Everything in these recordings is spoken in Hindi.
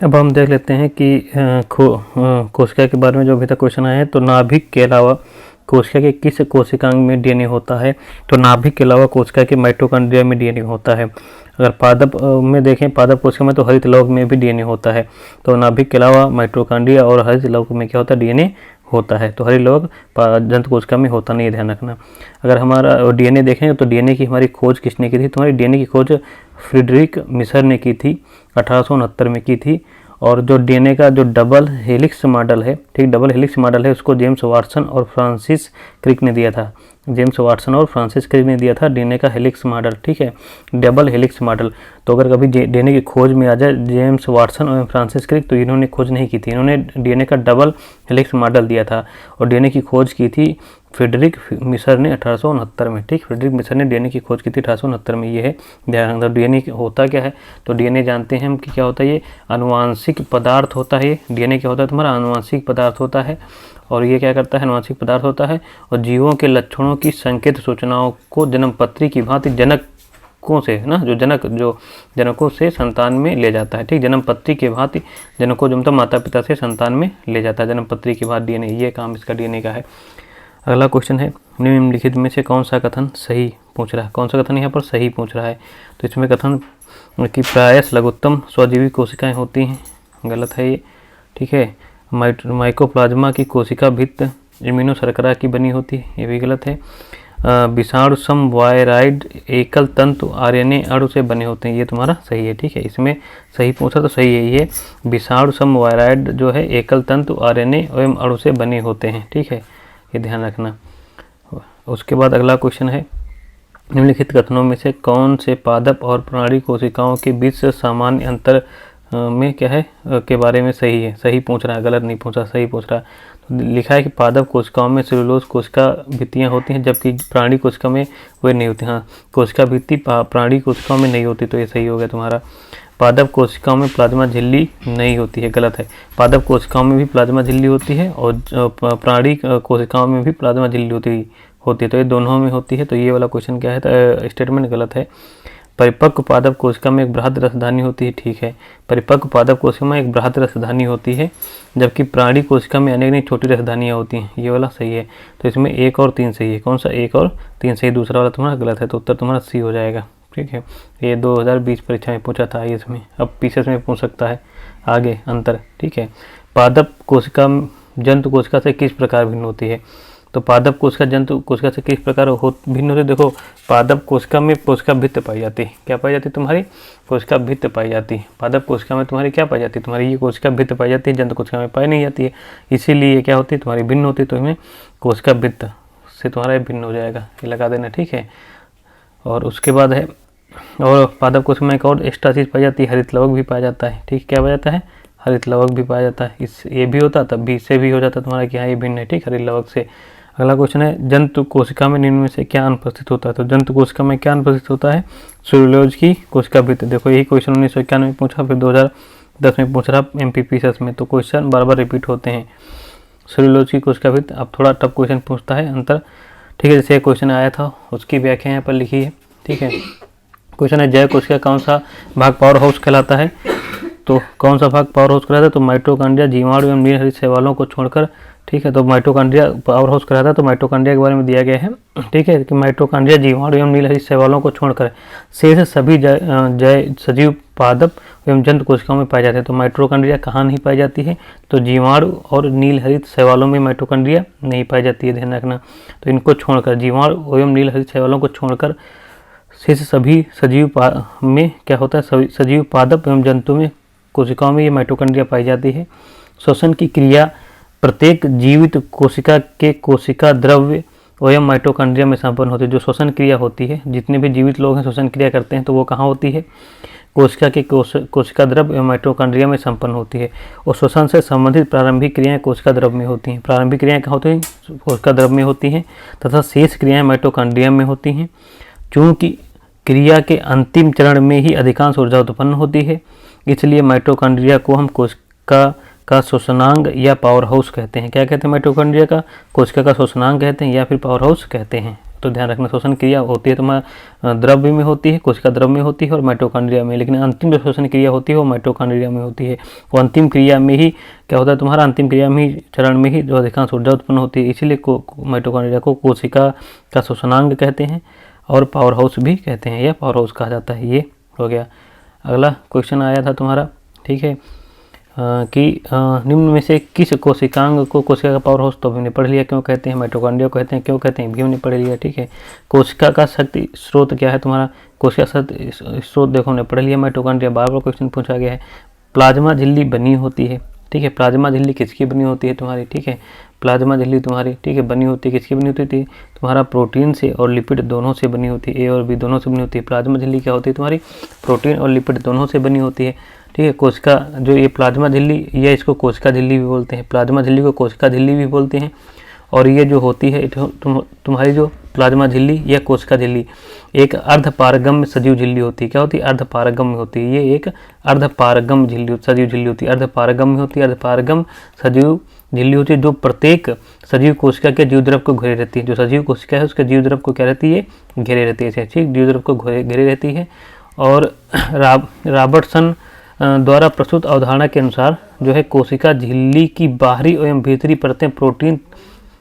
अब हम देख लेते हैं कि कोशिका के बारे में जो अभी तक क्वेश्चन आए हैं। तो नाभिक के अलावा कोशिका के किस कोशिकांग में डीएनए होता है? तो नाभिक के अलावा कोशिका के माइटोकॉन्ड्रिया में डीएनए होता है। अगर पादप में देखें, पादप कोशिका में तो हरित लवक में भी डीएनए होता है। तो नाभिक के अलावा माइटोकॉन्ड्रिया और हरित लवक में क्या होता है? डीएनए होता है। तो हरित लवक जंतु कोशिका में होता नहीं है, ध्यान रखना। अगर हमारा डीएनए देखें तो डीएनए की हमारी खोज किसने की थी? तुम्हारी डीएनए की खोज फ्रीडरिक मिसर ने की थी, 1869 में की थी। और जो डीएनए का जो डबल हेलिक्स मॉडल है, ठीक, डबल हेलिक्स मॉडल है, उसको जेम्स वाटसन और फ्रांसिस क्रिक ने दिया था। जेम्स वाटसन और फ्रांसिस क्रिक ने दिया था डीएनए का हेलिक्स मॉडल, ठीक है, डबल हेलिक्स मॉडल। तो अगर कभी डीएनए की खोज में आ जाए जेम्स वाटसन और फ्रांसिस क्रिक, तो इन्होंने खोज नहीं की थी, इन्होंने डीएनए का डबल हेलिक्स मॉडल दिया था। और डीएनए की खोज की थी फ्रीडरिक मिसर ने 1869 में, ठीक, फ्रीडरिक मिसर ने डीएनए की खोज की थी 1869 में। ये है ध्यान रखना। डीएनए होता क्या है? तो डीएनए जानते हैं हम कि क्या होता है, ये अनुवांशिक पदार्थ होता है। डीएनए क्या होता है तुम्हारा? अनुवांशिक पदार्थ होता है। और ये क्या करता है? अनुवांशिक पदार्थ होता है और जीवों के लक्षणों की संकेत सूचनाओं को जन्मपत्री की भांति जनकों से ना, जो जनकों से संतान में ले जाता है, ठीक, जन्मपत्री के भांति जनकों, जो मतलब माता पिता से संतान में ले जाता है, जन्मपत्री के भांति डीएनए, ये काम इसका डीएनए का है। अगला क्वेश्चन है, निम्नलिखित में से कौन सा कथन सही पूछ रहा है? कौन सा कथन यहाँ पर सही पूछ रहा है? तो इसमें कथन कि प्रायश लघुत्तम स्वजीवी कोशिकाएं होती हैं, गलत है ये, ठीक है। माइकोप्लाज्मा की कोशिका भित्त इम्यूनो शर्करा की बनी होती है, ये भी गलत है। विषाणु समवायराइड एकल तंतु आरएनए अणु से बने होते हैं, ये तुम्हारा सही है, ठीक है। इसमें सही पूछा तो सही है ये, विषाणु समवायराइड जो है एकल तंतु आरएनए एवं अणु से बने होते हैं, ठीक है, ये ध्यान रखना। उसके बाद अगला क्वेश्चन है, निम्नलिखित कथनों में से कौन से पादप और प्राणी कोशिकाओं के बीच सामान्य अंतर में क्या है के बारे में सही है? सही पूछ रहा है, गलत नहीं पूछ रहा, सही पूछ रहा है। तो लिखा है कि पादप कोशिकाओं में सेलुलोज कोशिका भित्तियाँ होती हैं, जबकि प्राणी कोशिका में वे नहीं होती। हाँ, कोशिका भित्ति प्राणी कोशिकाओं में नहीं होती, तो ये सही हो गया तुम्हारा। पादप कोशिकाओं में प्लाज्मा झिल्ली नहीं होती है, गलत है। पादप कोशिकाओं में भी प्लाज्मा झिल्ली होती है और प्राणी कोशिकाओं में भी प्लाज्मा झिल्ली होती है, तो ये दोनों में होती है। तो ये वाला क्वेश्चन क्या है? तो स्टेटमेंट गलत है। परिपक्व पादप कोशिका में एक बृहद रसधानी होती है, ठीक है, परिपक्व पादप कोशिका में एक बृहद रसधानी होती है, जबकि प्राणी कोशिका में अनेक छोटी रसधानियाँ होती हैं, ये वाला सही है। तो इसमें 1 और 3 सही है। कौन सा? 1 और 3 सही, दूसरा वाला तुम्हारा गलत है, तो उत्तर तुम्हारा सी हो जाएगा, ठीक है। ये 2020 परीक्षा में पूछा था इसमें, अब पीसीएस में पूछ सकता है आगे अंतर, ठीक है। पादप कोशिका जंतु कोशिका से किस प्रकार भिन्न होती है? तो पादप कोशिका जंतु कोशिका से किस प्रकार भिन्न होती है? देखो, पादप कोशिका में कोशिका भित्त पाई जाती है, क्या पाई जाती है तुम्हारी? कोशिका भित्त पाई जाती है। पादप कोशिका में तुम्हारी क्या पाई जाती है? तुम्हारी ये कोशिका भित्त पाई जाती है, जंतु कोशिका में पाई नहीं जाती है, इसीलिए क्या होती है तुम्हारी? भिन्न होती है। तो इसमें कोशिका भित्त से तुम्हारा भिन्न हो जाएगा, ये लगा देना, ठीक है। और उसके बाद है, और पादप कोशिका में एक और एक्स्ट्रा चीज़ पाई जाती है, हरित लवक भी पाया जाता है, ठीक, क्या पाया जाता है? हरित लवक भी पाया जाता है। इस ये भी होता तब भी इससे भी हो जाता तुम्हारा कि हाँ ये भिन्न है, ठीक, हरित लवक से। अगला क्वेश्चन है, जंतु कोशिका में निम्न में से क्या अनुपस्थित होता है? तो जंतु कोशिका में क्या अनुपस्थित होता है? सेलुलोज की कोशिका भित्त। देखो यही क्वेश्चन 1991 में पूछा, फिर 2010 में पूछ रहा MPPSS में, तो क्वेश्चन बार बार रिपीट होते हैं। सेलुलोज की कोशिका भित्त, अब थोड़ा टफ क्वेश्चन पूछता है अंतर, ठीक है। जैसे क्वेश्चन आया था उसकी व्याख्या यहाँ पर लिखी है, ठीक है। क्वेश्चन है, जैव कोशिका कौन सा भाग पावर हाउस कहलाता है? तो कौन सा भाग पावर हाउस कहलाता है? तो माइटोकॉन्ड्रिया, जीवाणु एवं नील हरित शैवालों को छोड़कर, ठीक है। तो माइटोकॉन्ड्रिया पावर हाउस कहलाता है, तो माइटोकॉन्ड्रिया के बारे में दिया गया है, ठीक है, कि माइटोकॉन्ड्रिया जीवाणु एवं नील हरित शैवालों को छोड़कर शेष सभी जय सजीव पादप एवं जंतु कोशिकाओं में पाए जाते हैं। तो माइटोकॉन्ड्रिया कहाँ नहीं पाई जाती है? तो जीवाणु और नील हरित शैवालों में माइटोकॉन्ड्रिया नहीं पाई जाती है, ध्यान रखना। तो इनको छोड़कर, जीवाणु एवं नील हरित शैवालों को छोड़कर शेष सभी सजीव में क्या होता है? सजीव पादप एवं जंतु में कोशिकाओं में ये माइटोकॉन्ड्रिया पाई जाती है। श्वसन की क्रिया प्रत्येक जीवित कोशिका के कोशिका द्रव्य एवं माइटोकॉन्ड्रिया में संपन्न होती है। जो श्वसन क्रिया होती है, जितने भी जीवित लोग हैं श्वसन क्रिया करते हैं, तो वो कहाँ होती है? कोशिका के कोशिका द्रव्य एवं माइटोकॉन्ड्रिया में संपन्न होती है। और श्वसन से संबंधित प्रारंभिक क्रियाएं कोशिका द्रव्य में होती हैं। प्रारंभिक क्रियाएं कहाँ होती हैं? कोशिका द्रव्य में होती हैं, तथा शेष क्रियाएं माइटोकॉन्ड्रिया में होती हैं। चूँकि क्रिया के अंतिम चरण में ही अधिकांश ऊर्जा उत्पन्न होती है, इसलिए माइटोकॉन्ड्रिया को हम कोशिका का श्वसनांग या पावर हाउस कहते हैं। क्या कहते हैं? माइटोकॉन्ड्रिया का कोशिका का श्वसनांग कहते हैं या फिर पावर हाउस कहते हैं। तो ध्यान रखना, श्वसन क्रिया होती है तुम्हारा द्रव्य में होती है, कोशिका द्रव्य में होती है और माइटोकॉन्ड्रिया में, लेकिन अंतिम जो श्वसन क्रिया होती है वो माइटोकॉन्ड्रिया में होती है। वो अंतिम क्रिया में ही क्या होता है तुम्हारा, अंतिम क्रिया में ही चरण में ही जो अधिकांश ऊर्जा उत्पन्न होती है, इसीलिए माइटोकॉन्ड्रिया को कोशिका का श्वसनांग कहते हैं और पावर हाउस भी कहते हैं, या पावर हाउस कहा जाता है। ये हो गया। अगला क्वेश्चन आया था तुम्हारा, ठीक है, कि निम्न में से किस कोशिकांग को कोशिका का पावर हाउस, तो हमने पढ़ लिया क्यों कहते हैं, माइटोकॉन्ड्रिया कहते हैं क्यों कहते हैं, भी हमने पढ़ लिया, ठीक है। कोशिका का शक्ति स्रोत क्या है तुम्हारा, कोशिका शक्ति स्रोत देखो हमने पढ़ लिया, माइटोकॉन्ड्रिया बार बार क्वेश्चन पूछा गया है। प्लाज्मा झिल्ली बनी होती है, ठीक है, प्लाज्मा झिल्ली किसकी बनी होती है तुम्हारी, ठीक है, प्लाज्मा झिल्ली तुम्हारी, ठीक है, बनी होती है किसकी बनी होती थी, तुम्हारा प्रोटीन से और लिपिड दोनों से बनी होती है, ए और बी दोनों से बनी होती है। प्लाज्मा झिल्ली क्या होती है तुम्हारी, प्रोटीन और लिपिड दोनों से बनी होती है, ठीक है। कोशिका जो ये प्लाज्मा झिल्ली, या इसको कोशिका झिल्ली भी बोलते हैं, प्लाज्मा झिल्ली को कोशिका झिल्ली भी बोलते हैं। और ये जो होती है तुम्हारी जो प्लाज्मा झिल्ली या कोशिका झिल्ली एक अर्धपारगम्य सजीव झिल्ली होती है, क्या होती है, अर्धपारगम्य होती है, ये एक अर्धपारगम्य झिल्ली सजीव झिल्ली होती है, अर्धपारगम्य होती है, अर्धपारगम्य सजीव झिल्ली होती है, जो प्रत्येक सजीव कोशिका के जीव द्रव को घेरे रहती है। जो सजीव कोशिका है उसके जीव द्रव को क्या रहती है, घेरे रहती है, ठीक, जीव द्रव को घेरे रहती है। और रॉबर्टसन द्वारा प्रस्तुत अवधारणा के अनुसार जो है कोशिका झिल्ली की बाहरी एवं भीतरी परतें प्रोटीन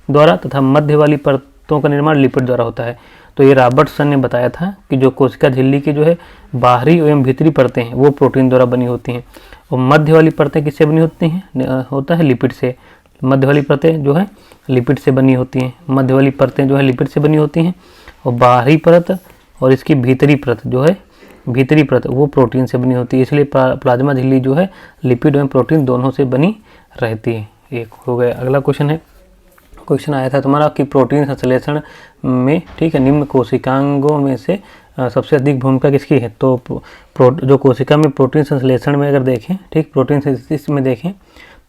द्वारा तथा मध्य वाली परतों का निर्माण लिपिड द्वारा होता है। तो ये रॉबर्टसन ने बताया था कि जो कोशिका झिल्ली की जो है बाहरी एवं भीतरी परतें हैं वो प्रोटीन द्वारा बनी होती हैं, और मध्य वाली परतें किससे बनी होती हैं, होता है लिपिड से। मध्य वाली परतें जो है लिपिड से बनी होती हैं, मध्य वाली परतें जो है लिपिड से बनी होती हैं, और बाहरी परत और इसकी भीतरी परत जो है भीतरी परत वो प्रोटीन से बनी होती है। इसलिए प्लाज्मा झिल्ली जो है लिपिड एवं प्रोटीन दोनों से बनी रहती है। एक हो गया। अगला क्वेश्चन है, क्वेश्चन आया था तुम्हारा कि प्रोटीन संश्लेषण में, ठीक है, निम्न कोशिकांगों में से सबसे अधिक भूमिका किसकी है। तो जो कोशिका में प्रोटीन संश्लेषण में अगर देखें, ठीक, प्रोटीन सिंथेसिस में देखें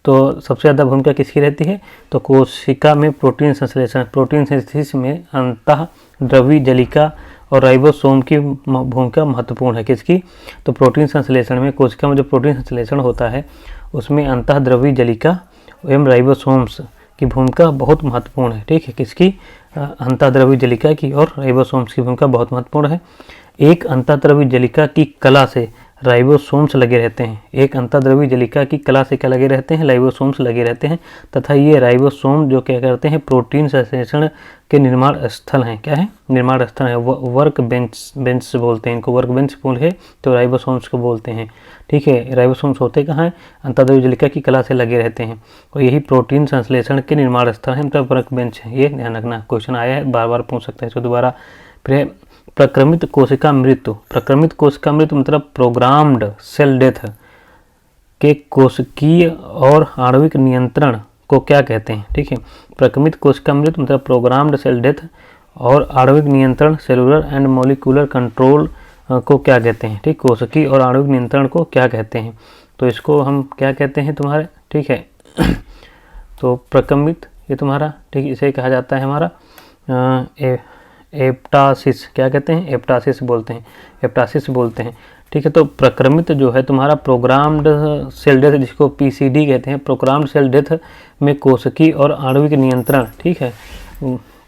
तो सबसे ज़्यादा भूमिका किसकी रहती है, तो कोशिका में प्रोटीन सिंथेसिस में अंतःद्रवी जलिका और राइबोसोम की भूमिका महत्वपूर्ण है। किसकी, तो प्रोटीन संश्लेषण में, कोशिका में जो प्रोटीन संश्लेषण होता है उसमें अंतःद्रवी जलिका एवं राइबोसोम्स की भूमिका बहुत महत्वपूर्ण है, ठीक है। किसकी, अंतःद्रवी जलिका की और राइबोसोम्स की भूमिका बहुत महत्वपूर्ण है। एक अंतःद्रवी जलिका की कला से राइबोसोम्स लगे रहते हैं, एक अंतःद्रवी जलिका की कला से क्या लगे रहते हैं, राइबोसोम्स लगे रहते हैं, तथा ये राइबोसोम जो क्या करते हैं, प्रोटीन संश्लेषण के निर्माण स्थल हैं। क्या है, निर्माण स्थल है, वर्क बेंच बोलते हैं इनको, वर्क बेंच बोल के तो राइबोसोम्स को बोलते हैं, ठीक है। राइबोसोम्स होते कहाँ हैं, अंतःद्रवी जलिका की कला से लगे रहते हैं, और यही प्रोटीन संश्लेषण के निर्माण स्थल है, मतलब वर्क बेंच है। ये ध्यान रखना, क्वेश्चन आया है, बार बार पूछ सकते हैं इसको दोबारा। फिर प्रक्रमित कोशिका मृत्यु, प्रक्रमित कोशिका मृत्यु मतलब प्रोग्राम्ड सेल डेथ के कोशिकीय और आणविक नियंत्रण को क्या कहते हैं, ठीक है। प्रक्रमित कोशिका मृत्यु मतलब प्रोग्राम्ड सेल डेथ और आणविक नियंत्रण सेलुलर एंड मॉलिक्यूलर कंट्रोल को क्या कहते हैं, ठीक, कोशिकीय और आणविक नियंत्रण को क्या कहते हैं। तो इसको हम क्या कहते हैं तुम्हारे, ठीक है। तो प्रक्रमित ये तुम्हारा, ठीक, इसे कहा जाता है हमारा एप्टासिस, क्या कहते हैं, एप्टासिस बोलते हैं, एप्टासिस बोलते हैं, ठीक है। तो प्रक्रमित जो है तुम्हारा प्रोग्राम्ड सेल डेथ, जिसको पीसीडी कहते हैं, प्रोग्राम्ड सेल डेथ में कोशिकीय और आणविक नियंत्रण, ठीक है,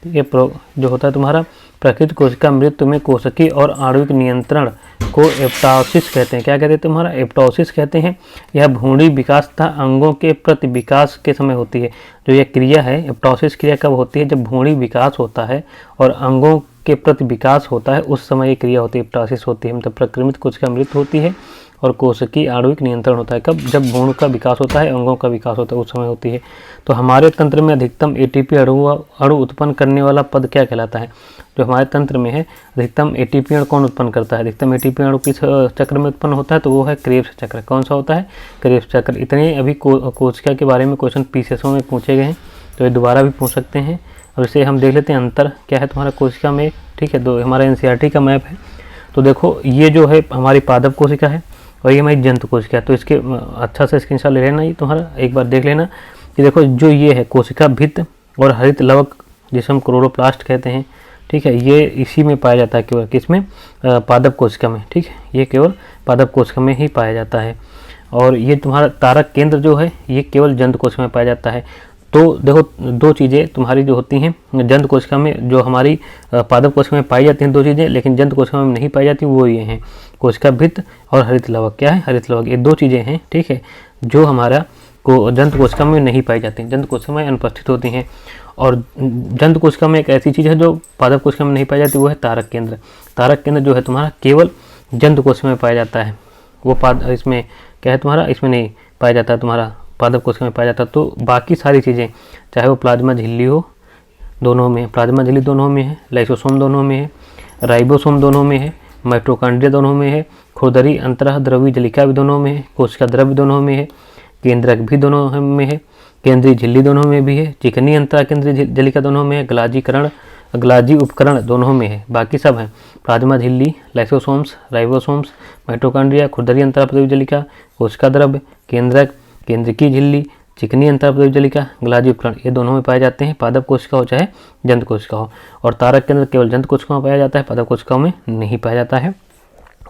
ये जो होता है तुम्हारा प्रकृत कोशिका मृत्यु में कोशिकीय और आणविक नियंत्रण को एप्टोसिस कहते हैं। क्या कहते हैं तुम्हारा, एप्टोसिस कहते हैं। यह भ्रूणी विकास तथा अंगों के प्रति विकास के समय होती है। जो यह क्रिया है, एप्टोसिस क्रिया कब होती है, जब भ्रूणी विकास होता है और अंगों के प्रति विकास होता है, उस समय ये क्रिया होती है, एप्टोसिस होती है। मतलब प्रक्रमित कोशिका मृत्यु होती है और कोशिकीय आणविक नियंत्रण होता है कब, जब भ्रूण का विकास होता है, अंगों का विकास होता है, उस समय होती है। तो हमारे तंत्र में अधिकतम एटीपी अणु उत्पन्न करने वाला पद क्या कहलाता है। जो हमारे तंत्र में है अधिकतम एटीपी अणु कौन उत्पन्न करता है, अधिकतम एटीपी अणु किस चक्र में उत्पन्न होता है, तो वो है क्रेब्स चक्र। कौन सा होता है, क्रेब्स चक्र। इतने अभी कोशिका के बारे में क्वेश्चन पीसीएसओ में पूछे गए हैं, तो ये दोबारा भी पूछ सकते हैं। और इसे हम देख लेते हैं अंतर क्या है तुम्हारा कोशिका में, ठीक है। दो हमारा एनसीईआरटी का मैप है, तो देखो ये जो है हमारी पादप कोशिका है और ये हमारी जंतु कोशिका है। तो इसके अच्छा से स्क्रीनशॉट ले लेना, ये तुम्हारा एक बार देख लेना कि देखो जो ये है कोशिका भित्त और हरित लवक जिसे हम क्लोरोप्लास्ट कहते हैं, ठीक है, ये इसी में पाया जाता है, केवल किसमें, पादप कोशिका में, ठीक है, ये केवल पादप कोशिका में ही पाया जाता है। और ये तुम्हारा तारक केंद्र जो है ये केवल जंतु कोशिका में पाया जाता है। तो देखो दो चीज़ें तुम्हारी जो होती हैं जंत कोशिका में, जो हमारी पादप कोशिका में पाई जाती हैं दो चीज़ें, लेकिन जंत कोशिका में नहीं पाई जाती, वो ये हैं कोशिका भित्त और हरित लवक। क्या है? हरित लवक। ये दो चीज़ें हैं, ठीक है, जो हमारा को जंत कोशिका में नहीं पाई जाती, जंत कोशिका में अनुपस्थित होती हैं। और जंत कोशिका में एक ऐसी चीज़ है जो पादप कोशिका में नहीं पाई जाती, वो है तारक केंद्र। तारक केंद्र जो है तुम्हारा केवल जंत कोशिका में पाया जाता है, वो इसमें क्या है तुम्हारा, इसमें नहीं पाया जाता है, तुम्हारा पादप कोशिका में पाया जाता है। तो बाकी सारी चीज़ें चाहे वो प्लाज्मा झिल्ली हो, दोनों में, प्लाज्मा झिल्ली दोनों में है, लाइसोसोम दोनों में है, राइबोसोम दोनों में है, माइटोकॉन्ड्रिया दोनों में है, खुरदरी अंतरह द्रवी जलिका भी दोनों में है, कोशिका द्रव्य दोनों में है, केंद्रक भी दोनों में है, केंद्रीय झिल्ली दोनों में भी है, चिकनी अंतरा केंद्रीय जलिका दोनों में है, ग्लाजी उपकरण दोनों में है। बाकी सब है प्लाज्मा झिल्ली, लाइसोसोम्स, राइबोसोम्स, माइटोकॉन्ड्रिया, खुरदरी अंतरा जलिका, कोशिका द्रव्य, केंद्रक, केंद्रकीय झिल्ली, चिकनी अंतरा जलिका, ग्लाजी उपकरण, ये दोनों में पाए जाते हैं, पादप कोशिका हो चाहे जंत कोशिका हो। और तारक केंद्र केवल जंत कोशिकाओं में पाया जाता है, पादप कोशिकाओं में नहीं पाया जाता है।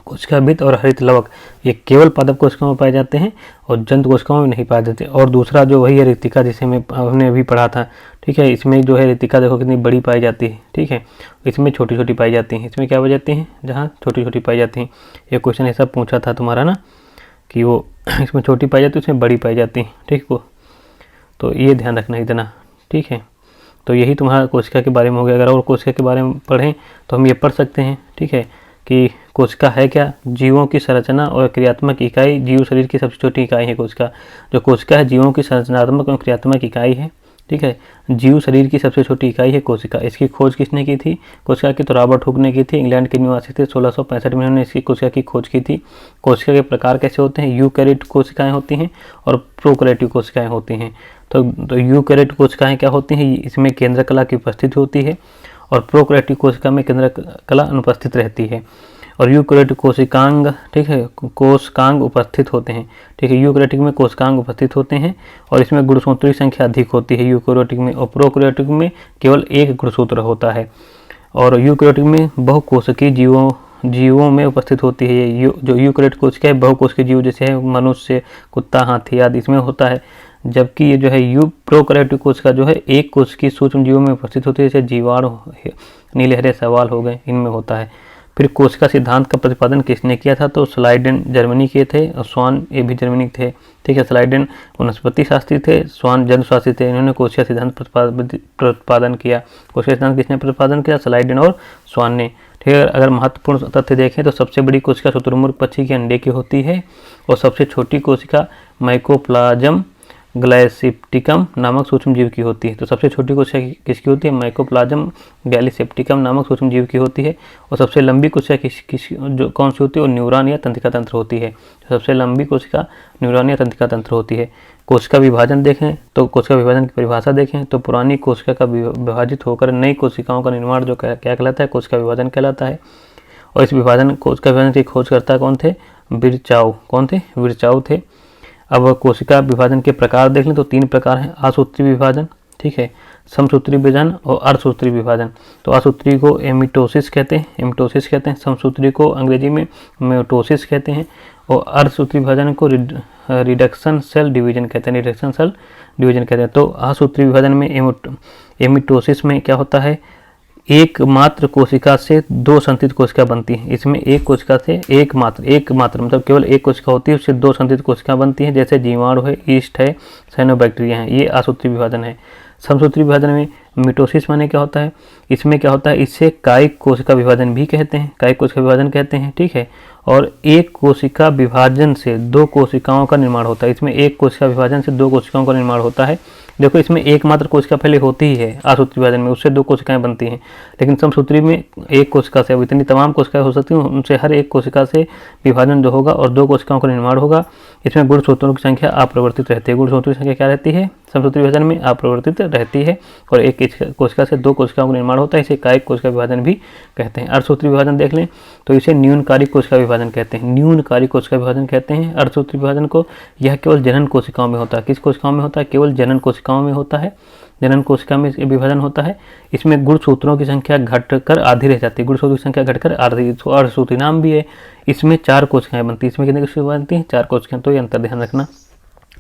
कोशिका भित्त और हरित लवक ये केवल पादप कोशिकाओं में पाए जाते हैं और जंत कोशिकाओं में नहीं पाए जाते। और दूसरा जो वही है रितिका, जिसे हमने अभी पढ़ा था, ठीक है, इसमें जो है रितिका देखो कितनी बड़ी पाई जाती है, ठीक है, इसमें छोटी छोटी पाई जाती हैं। इसमें क्या पाई जाती हैं? जहाँ छोटी छोटी पाई जाती हैं। ये क्वेश्चन ऐसा पूछा था तुम्हारा ना कि वो इसमें छोटी पाई जाती है, इसमें बड़ी पाई जाती है, ठीक है, तो ये ध्यान रखना इतना, ठीक है। तो यही तुम्हारा कोशिका के बारे में हो गया। अगर और कोशिका के बारे में पढ़ें तो हम ये पढ़ सकते हैं, ठीक है, कि कोशिका है क्या? जीवों की संरचना और क्रियात्मक इकाई, जीव शरीर की सबसे छोटी इकाई है कोशिका। जो कोशिका है जीवों की संरचनात्मक और क्रियात्मक इकाई है, ठीक है, जीव शरीर की सबसे छोटी इकाई है कोशिका। इसकी खोज किसने की थी कोशिका की? तो रॉबर्ट हुक ने की थी, इंग्लैंड के निवासी थे, 1665 में उन्होंने इसकी कोशिका की खोज की थी। कोशिका के प्रकार कैसे होते हैं? यूकैरियोट कोशिकाएं होती हैं और प्रोकैरियोटिक कोशिकाएं होती हैं। तो यूकैरियोट कोशिकाएं क्या होती हैं? इसमें केंद्र कला की उपस्थिति होती है और प्रोकैरियोटिक कोशिका में केंद्र कला अनुपस्थित रहती है। और यूकैरियोटिक कोशिकांग, ठीक है, कोशिकांग उपस्थित होते हैं, ठीक है, यूकैरियोटिक में कोशिकांग उपस्थित होते हैं और इसमें गुणसूत्रों की संख्या अधिक होती है यूकैरियोटिक में, और प्रोकैरियोटिक में केवल एक गुणसूत्र होता है। और यूकैरियोटिक में बहुकोशिकीय जीवों में उपस्थित होती है। ये जो यूकैरियोटिक कोशिका है बहुकोशिकीय जीव जैसे है मनुष्य, कुत्ता, हाथी आदि इसमें होता है। जबकि ये जो है प्रोकैरियोटिक कोशिका जो है एक कोशिकीय सूक्ष्म जीवों में उपस्थित होती है, जैसे जीवाणु, नीलहरे, शैवाल हो गए, इनमें होता है। फिर कोशिका सिद्धांत का प्रतिपादन किसने किया था? तो स्लाइडेन जर्मनी के थे और स्वान ये भी जर्मनी थे, ठीक है। स्लाइडेन वनस्पति शास्त्री थे, स्वान जन्मशास्त्री थे। इन्होंने कोशिका सिद्धांत प्रतिपादन किया। कोशिका सिद्धांत किसने प्रतिपादन किया? स्लाइडेन और स्वान ने, ठीक है। अगर महत्वपूर्ण तथ्य देखें तो सबसे बड़ी कोशिका शुतुरमुर्ग पक्षी के अंडे की होती है और सबसे छोटी कोशिका माइकोप्लाज्म गैलीसेप्टिकम नामक सूक्ष्म जीव की होती है। तो सबसे छोटी कोशिका किसकी होती है? माइकोप्लाज्म गैलीसेप्टिकम नामक सूक्ष्म जीव की होती है। और सबसे लंबी कोशिका जो कौन सी होती है? वो न्यूरॉन या तंत्रिका तंत्र होती है। सबसे लंबी कोशिका न्यूरॉन या तंत्रिका तंत्र होती है। कोशिका विभाजन देखें तो कोशिका विभाजन की परिभाषा देखें तो पुरानी कोशिका का विभाजित होकर नई कोशिकाओं का निर्माण जो क्या कहलाता है? कोशिका विभाजन कहलाता है। और इस कोशिका विभाजन की खोजकर्ता कौन थे? विरचाउ। कौन थे? विरचाउ थे। अब कोशिका विभाजन के प्रकार देख लें तो 3 प्रकार हैं। असूत्री विभाजन, ठीक है, समसूत्री विभाजन और अर्धसूत्री विभाजन। तो असूत्री को एमिटोसिस कहते हैं, समसूत्री को अंग्रेजी में मियोसिस कहते हैं और अर्धसूत्री विभाजन को रिडक्शन सेल डिवीजन कहते हैं, तो असूत्री विभाजन में एमिटोसिस में क्या होता है? एक मात्र कोशिका से 2 संतति कोशिका बनती है। इसमें एक कोशिका से एक मात्र मतलब केवल एक कोशिका होती है, उससे 2 संतति कोशिका बनती है, जैसे जीवाणु है, ईस्ट है, साइनोबैक्टीरिया है। ये असूत्री विभाजन है। समसूत्री विभाजन में मिटोसिस माने क्या होता है? इसमें क्या होता है? इससे कायिक कोशिका विभाजन भी कहते हैं, ठीक है। और एक कोशिका विभाजन से 2 कोशिकाओं का निर्माण होता है। इसमें एक कोशिका विभाजन से 2 कोशिकाओं का निर्माण होता है। देखो इसमें एकमात्र कोशिका पहले होती ही है असूत्री विभाजन में, उससे 2 कोशिकाएं बनती हैं। लेकिन समसूत्री में एक कोशिका से, अब इतनी तमाम कोशिकाएं हो सकती हैं, उनसे हर एक कोशिका से विभाजन जो होगा और 2 कोशिकाओं का निर्माण होगा। इसमें गुणसूत्रों की संख्या अपरिवर्तित रहती है। गुणसूत्रों की संख्या क्या रहती है? समसूत्री विभाजन में अपरिवर्तित रहती है और एक कोशिका से 2 कोशिकाओं का निर्माण होता है। इसे कायिक कोशिका विभाजन भी कहते हैं। अर्धसूत्री विभाजन देख लें तो इसे न्यूनकालिक कोशिका विभाजन कहते हैं। अर्धसूत्री विभाजन को यह केवल जनन कोशिकाओं में होता है। किस कोशिकाओं में होता है? केवल जनन कोशिकाओं में होता है। जनन कोशिका में विभाजन होता है। इसमें गुणसूत्रों की संख्या घटकर आधी रह जाती है। गुणसूत्रों की संख्या घटकर आधी, अर्धसूत्री नाम भी है। इसमें 4 कोशिकाएं बनती है। इसमें कितनी कोशिकाएं बनती हैं? 4 कोशिकाएं। तो ये अंतर ध्यान रखना।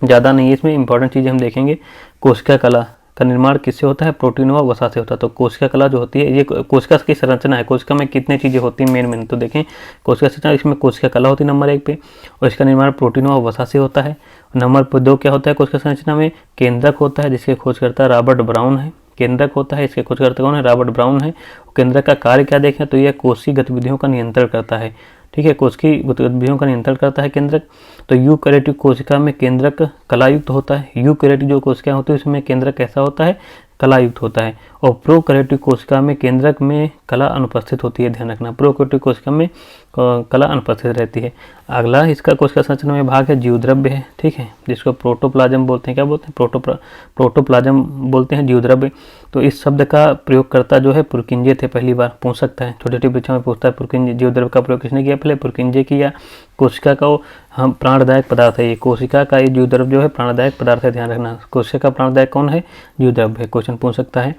ज़्यादा नहीं है। इसमें इंपॉर्टेंट चीज़ें हम देखेंगे। कोशिका कला का निर्माण किससे होता है? प्रोटीन व वसा से होता है। तो कोशिका कला जो होती है, ये कोशिका की संरचना है। कोशिका में कितनी चीज़ें होती हैं मेन तो देखें। कोशिका संरचना, इसमें कोशिका कला होती है नंबर 1 पे, और इसका निर्माण प्रोटीन व वसा से होता है। नंबर 2 क्या होता है कोशिका संरचना में? केंद्रक होता है, जिसके खोजकर्ता रॉबर्ट ब्राउन है। केंद्रक होता है, इसके खोजकर्ता कौन है? रॉबर्ट ब्राउन है। केंद्रक का कार्य क्या देखें तो यह कोशिकीय गतिविधियों का नियंत्रण करता है। ठीक है, कोशिकीय गतिविधियों का नियंत्रण करता है केंद्रक। तो यूकैरियोटिक कोशिका में केंद्रक कलायुक्त होता है। यूकैरियोटिक जो कोशिका होती है उसमें केंद्रक कैसा होता है? कलायुक्त होता है। और प्रोकैरियोटिक कोशिका में केंद्रक में कला अनुपस्थित होती है, ध्यान रखना। प्रोकैरियोटिक कोशिका में कला अनुपस्थित रहती है। अगला इसका कोशिका संरचना में भाग है जीवद्रव्य है। ठीक है, जिसको प्रोटोप्लाज्म बोलते हैं। क्या बोलते हैं? प्रोटोप्लाज्म बोलते हैं जीवद्रव्य। तो इस शब्द का प्रयोगकर्ता जो है पुरकिंजे थे। पहली बार पूछ सकता है, छोटी छोटी परीक्षा में पूछता है पुरकिंजे। जीवद्रव्य का प्रयोग किसने किया? पहले पुरकिंजे किया। कोशिका का हम प्राणदायक पदार्थ है ये। कोशिका का ये जीवद्रव्य जो है प्राणदायक पदार्थ है, ध्यान रखना। कोशिका का प्राणदायक कौन है? जीवद्रव्य है। क्वेश्चन पूछ सकता है।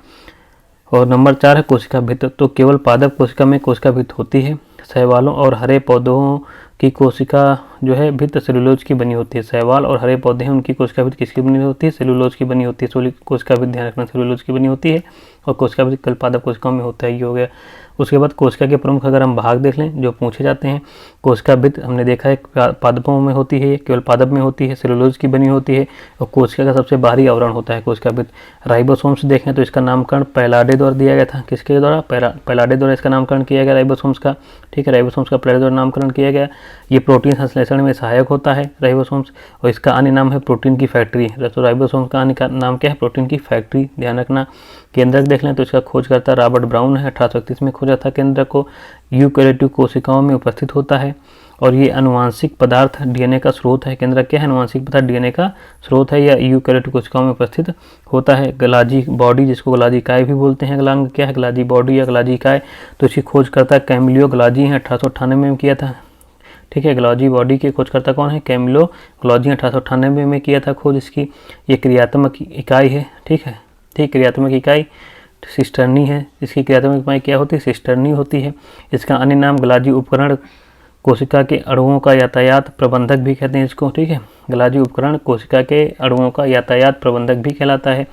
और नंबर 4 है कोशिका भित्त। तो केवल पादप कोशिका में कोशिका भित्त होती है। शैवालों और हरे पौधों की कोशिका जो है भित्त सेलुलोज की बनी होती है। शैवाल और हरे पौधे हैं, उनकी कोशिका भित्त किसकी बनी होती है? सेलुलोज की बनी होती है। कोशिका भित्त ध्यान रखना सेलुलोज की बनी होती है। और कोशिका भित्त केवल पादप कोशिकाओं में होता है। ये हो गया। उसके बाद कोशिका के प्रमुख अगर हम भाग देख लें जो पूछे जाते हैं, कोशिका भित्त हमने देखा है पादपों में होती है, केवल पादप में होती है, सेलुलोज की बनी होती है। और कोशिका का सबसे बाहरी आवरण होता है कोशिका भित्त। राइबोसोम्स देखें तो इसका नामकरण पैलाडे द्वारा दिया गया था। किसके द्वारा? पैलाडे द्वारा इसका नामकरण किया गया राइबोसोम्स का। ठीक है, राइबोसोम्स का पैलाडे द्वारा नामकरण किया गया। ये प्रोटीन संश्लेषण में सहायक होता है राइबोसोम्स, और इसका अन्य नाम है प्रोटीन की फैक्ट्री। तो राइबोसोम्स का अन्य नाम क्या है? प्रोटीन की फैक्ट्री, ध्यान रखना। केंद्रक देख लें तो इसका खोजकर्ता रॉबर्ट ब्राउन है। 1831 में खोजा था केंद्रक को। यूकैरियोटिक कोशिकाओं में उपस्थित होता है, और ये अनुवांशिक पदार्थ डीएनए का स्रोत है। केंद्रक क्या है? अनुवांशिक पदार्थ डीएनए का स्रोत है, या यूकैरियोटिक कोशिकाओं में उपस्थित होता है। गलाजी बॉडी, जिसको गलाजी इकाई भी बोलते हैं। गलांग क्या है? गलाजी बॉडी या गलाजी इकाई। तो इसकी खोजकर्ता कैमिलियो गलाजी है, 1898 में किया था। ठीक है, गलाजी बॉडी के खोजकर्ता कौन है? कैमिलो गलाजी, 1898 में किया था खोज इसकी। ये क्रियात्मक इकाई है। ठीक है, ठीक, क्रियात्मक इकाई सिस्टर्नी है। इसकी क्रियात्मक इकाई क्या होती है? सिस्टर्नी होती है। इसका अन्य नाम गलाजी उपकरण, कोशिका के अणुओं का यातायात प्रबंधक भी कहते हैं इसको। ठीक है, गलाजी उपकरण कोशिका के अणुओं का यातायात प्रबंधक भी कहलाता है।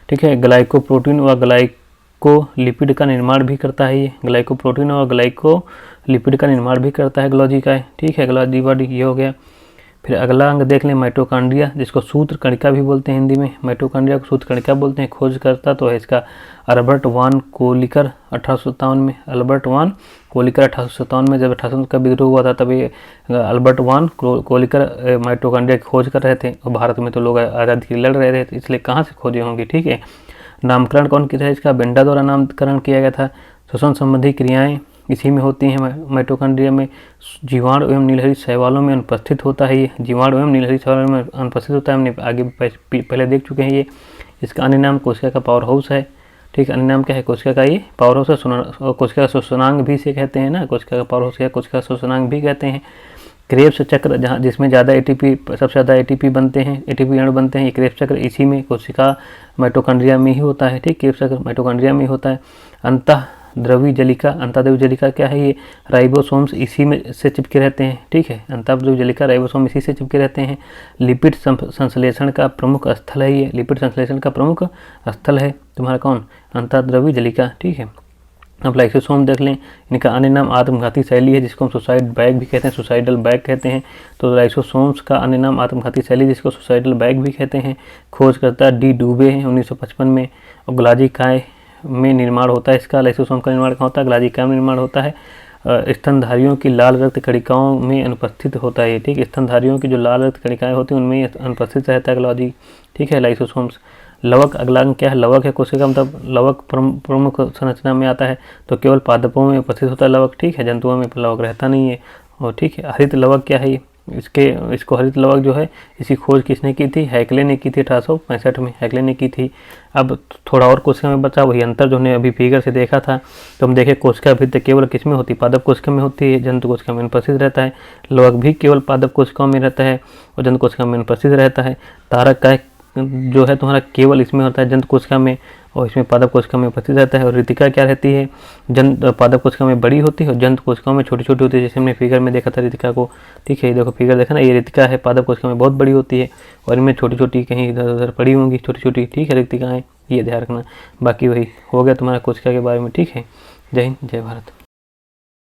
ठीक है, ग्लाइकोप्रोटीन व ग्लाइकोलिपिड का निर्माण भी करता है। ये ग्लाइकोप्रोटीन और ग्लाइकोलिपिड का निर्माण भी करता है गलाजी का। ठीक है, गलाजी बॉडी ये हो गया। फिर अगला अंग देख लें माइटोकॉन्ड्रिया, जिसको सूत्र कणिका भी बोलते हैं हिंदी में। माइटोकॉन्ड्रिया को सूत्र कणिका बोलते हैं। खोजकर्ता तो है इसका अल्बर्ट वान कोलिकर 1857 में। अल्बर्ट वान कोलिकर 1857 में, जब 1857 का विद्रोह हुआ था तभी अल्बर्ट वान कोलिकर माइटोकॉन्ड्रिया की खोज कर रहे थे। और भारत में तो लोग आज़ादी के लिए लड़ रहे थे, इसलिए कहाँ से खोजे होंगे। ठीक है, नामकरण कौन किया था इसका? बेंडा द्वारा नामकरण किया गया था। श्वसन संबंधी क्रियाएँ इसी में होती हैं। माइटोकॉन्ड्रिया में जीवाणु एवं नीलहरित शैवालों में अनुपस्थित होता है। ये जीवाणु एवं नीलहरित शैवालों में अनुपस्थित होता है, हमने आगे पहले देख चुके हैं ये। इसका अन्य नाम कोशिका का पावर हाउस है। ठीक, अन्य नाम क्या है कोशिका का? ये पावर हाउस है। कोशिका का श्वसनांग भी से कहते हैं ना, कोशिका का पावर हाउस या कोशिका का श्वसनांग भी कहते हैं। क्रेब्स चक्र, जहाँ जिसमें ज़्यादा एटीपी, सबसे ज़्यादा एटीपी बनते हैं, एटीपी अणु बनते हैं, ये क्रेब्स चक्र इसी में कोशिका माइटोकॉन्ड्रिया में ही होता है। ठीक, क्रेब्स चक्र माइटोकॉन्ड्रिया में ही होता है। अंतःद्रवी जलिका, अंतःद्रवी जलिका क्या है? ये राइबोसोम्स इसी में से चिपके रहते हैं। ठीक है, अंतःद्रवी जलिका राइबोसोम इसी से चिपके रहते हैं। लिपिड संश्लेषण का प्रमुख स्थल है ये। लिपिड संश्लेषण का प्रमुख स्थल है तुम्हारा कौन? अंतःद्रवी जलिका। ठीक है, अब लाइसोसोम देख लें। इनका अन्य नाम आत्मघाती शैली है, जिसको हम सुसाइड बैग भी कहते हैं, सुसाइडल बैग कहते हैं। तो लाइसोसोम्स का अन्य नाम आत्मघाती शैली, जिसको सुसाइडल बैग भी कहते हैं। खोजकर्ता डी डूबे हैं 1955 में। और गलाजी काय में निर्माण होता है इसका। लाइसोसोम का निर्माण कहाँ होता है? गलाजी काय में निर्माण होता है। स्तनधारियों की लाल रक्त कणिकाओं में अनुपस्थित होता है। ठीक, स्तनधारियों की जो लाल रक्त कणिकाएँ होती हैं उनमें अनुपस्थित रहता है गलाजी। ठीक है, लाइसोसोम्स। लवक, अगला अंग क्या है? लवक है कोशिका, मतलब लवक प्रमुख संरचना में आता है। तो केवल पादपों में उपस्थित होता है लवक। ठीक है, जंतुओं में लवक रहता नहीं है। और ठीक है, हरित लवक क्या है ये? इसको हरित लवक जो है, इसकी खोज किसने की थी? हैकले ने की थी 1865 में, हैकले ने की थी। अब थोड़ा और कोशिका में बचा वही अंतर जो हमने अभी फिगर से देखा था। तो हम देखें कोशिका भित्त केवल किस में होती है? पादप कोशिका में होती है, जंतु कोशिका में अनुपस्थित रहता है। लवक भी केवल पादप कोशिकाओं में रहता है और जंतु कोशिका में अनुपस्थित रहता है। तारक काय जो है तुम्हारा केवल इसमें होता है जंत कोशिका में, और इसमें पादप कोशिका में उपस्थित रहता है। और रितिका क्या रहती है, पादप कोशिका में बड़ी होती है और जंत कोशिकाओं में छोटी छोटी होती है। जैसे हमने फिगर में देखा था रितिका को, ठीक है, ये देखो फिगर देखा ना, ये रितिका है, पादप कोशिका में बहुत बड़ी होती है और इनमें छोटी छोटी कहीं इधर उधर पड़ी होंगी छोटी छोटी, ठीक है, रितिकाएँ, ये ध्यान रखना। बाकी वही हो गया तुम्हारा कोशिका के बारे में, ठीक है। जय हिंद, जय भारत।